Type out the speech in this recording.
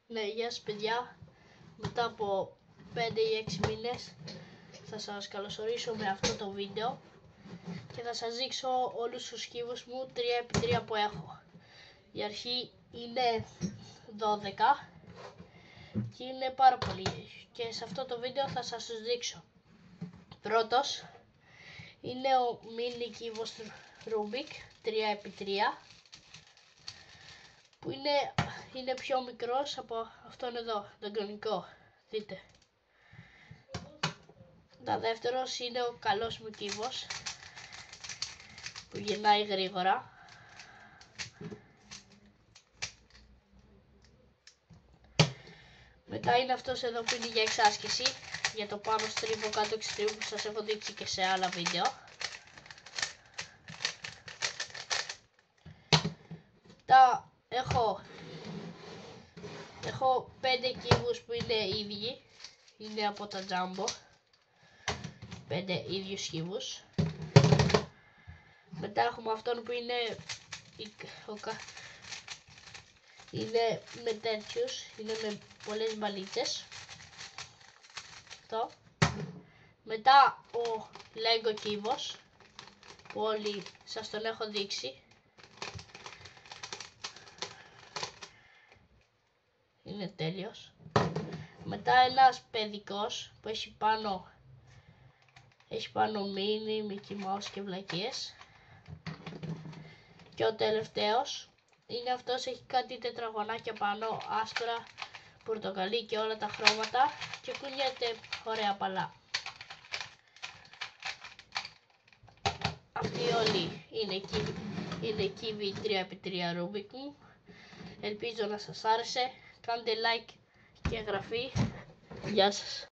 Ναι, γεια σας παιδιά. Μετά από 5 ή 6 μήνες θα σας καλωσορίσω με αυτό το βίντεο και θα σας δείξω όλους τους κύβους μου 3x3 που έχω. Η αρχή είναι 12 και είναι πάρα πολύ και σε αυτό το βίντεο θα σας τους δείξω. Πρώτος είναι ο mini κύβος Rubik 3x3 που είναι πιο μικρός από αυτόν εδώ, τον κανονικό, δείτε. Τα δεύτερος είναι ο καλός μου κύβος που γυρνάει γρήγορα. Μετά είναι αυτός εδώ που είναι για εξάσκηση, για το πάνω στρίβο, κάτω εξτρίβο που σας έχω δείξει και σε άλλα βίντεο. Τα έχω 5 κύβους που είναι ίδιοι, είναι από τα Jumbo, 5 ίδιους κύβους. Μετά έχουμε αυτόν που είναι με τέτοιους, είναι με πολλές μπαλίτσες. Αυτό. Μετά ο Lego κύβος που όλοι σας τον έχω δείξει. Είναι τέλειος. Μετά ένας παιδικός που έχει πάνω μίνι, Mickey Mouse και βλακίες. Και ο τελευταίος είναι αυτός, έχει κάτι τετραγωνάκια πάνω, άσπρα, πορτοκαλί και όλα τα χρώματα και κουνιέται ωραία παλά. Αυτοί όλοι είναι κύβοι 3x3 Rubik μου. Ελπίζω να σας άρεσε. Κάντε like και εγγραφή. Γεια σας.